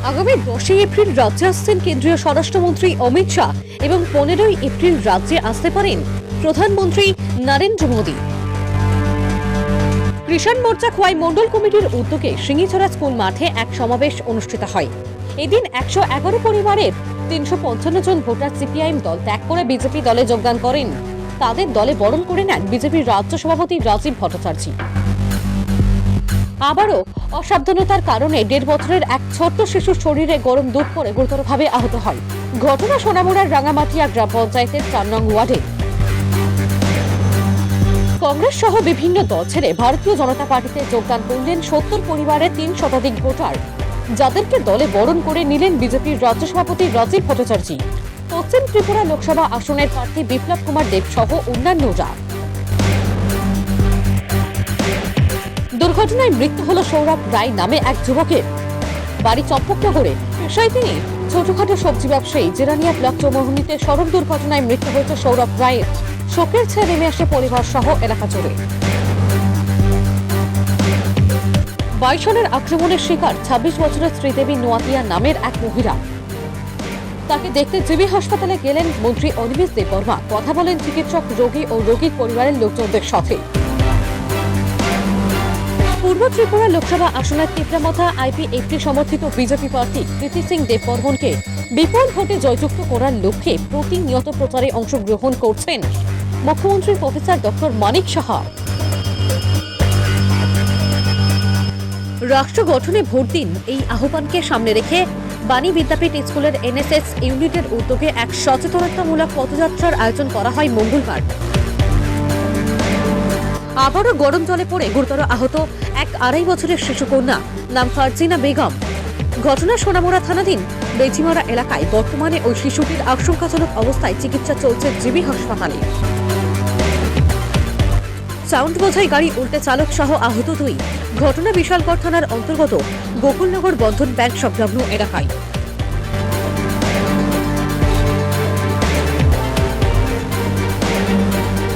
আগামী 10 এপ্রিল রাজ্যে আসছেন কেন্দ্রীয় স্বরাষ্ট্রমন্ত্রী অমিত শাহ এবং 15 এপ্রিল রাজ্যে আসতে পারেন প্রধানমন্ত্রী নরেন্দ্র মোদী। কিষাণ মোর্চা খোয়াই মন্ডল কমিটির উদ্যোগে সিঙ্গিছড়া স্কুল মাঠে এক সমাবেশ অনুষ্ঠিত হয়। এদিন 111 পরিবারের 355 জন ভোটার সিপিআইএম দল ত্যাগ করে বিজেপি দলে যোগদান করেন। তাদের দলে বরণ করে নেন বিজেপির রাজ্য সভাপতি রাজীব ভট্টাচার্য। আবারও অসাবধানতার কারণে 1.5 বছরের এক ছোট্ট শিশুর শরীরে গরম দুধ পড়ে গুরুতরভাবে আহত হয়। ঘটনা সোনামুড়ার রাঙামাটিয়া গ্রাম পঞ্চায়েতের 4 নং ওয়ার্ডে। কংগ্রেস সহ বিভিন্ন দল ছেড়ে ভারতীয় জনতা পার্টিতে যোগদান করলেন 70 পরিবারের 3 শতাধিক ভোটার, যাদেরকে দলে বরণ করে নিলেন বিজেপির রাজ্য সভাপতি রাজীব ভট্টাচার্য, পশ্চিম ত্রিপুরা লোকসভা আসনের প্রার্থী বিপ্লব কুমার দেব সহ অন্যান্যরা। দুর্ঘটনায় মৃত্যু হল সৌরভ রায় নামে এক যুবকের। বাড়ি চম্পকনগরে, পেশায় তিনি ছোটখাটো সবজি ব্যবসায়ী। জেরানিয়া ব্লক চৌমোহনীতে সড়ক দুর্ঘটনায় মৃত্যু হয়েছে সৌরভ রায়ের। শোকের ছায়া নেমে আসে পরিবার সহ এলাকা জুড়ে। বাইসনের আক্রমণের শিকার 26 বছরের শ্রীদেবী নোয়াতিয়া নামের এক মহিলা। তাকে দেখতে জিবি হাসপাতালে গেলেন মন্ত্রী অনিমেষ দেববর্মা। কথা বলেন চিকিৎসক, রোগী ও রোগীর পরিবারের লোকজনদের সাথে। পূর্ব ত্রিপুরা লোকসভা আসনের তীব্রামথা আইপি-80 সমর্থিত বিজেপি প্রার্থী কৃতি সিং দেববর্মনকে বিপুল ভোটে জয়যুক্ত করার লক্ষ্যে প্রতিনিয়ত প্রচারে অংশগ্রহণ করছেন মুখ্যমন্ত্রী প্রফেসর ডক্টর মানিক সাহা। রাষ্ট্র গঠনে ভোট দিন, এই আহ্বানকে সামনে রেখে বাণী বিদ্যাপীঠ স্কুলের এনএসএস ইউনিটের উদ্যোগে এক সচেতনতামূলক পদযাত্রার আয়োজন করা হয় মঙ্গলবার। আবারও গরম জলে পড়ে গুরুতর আহত এক 2.5 বছরের শিশুকন্যা, নাম ফারজিনা বেগম। ঘটনা সোনামুড়া থানাধীন বেজিমারা এলাকায়। বর্তমানে ওই শিশুটির আশঙ্কাজনক অবস্থায় চিকিৎসা চলছে জিবি হাসপাতালে। সাউন্ড বোঝাই গাড়ি উল্টে চালক সহ আহত 2। ঘটনা বিশালগড় থানার অন্তর্গত গোকুলনগর বন্ধন ব্যাংক সংলগ্ন এলাকায়।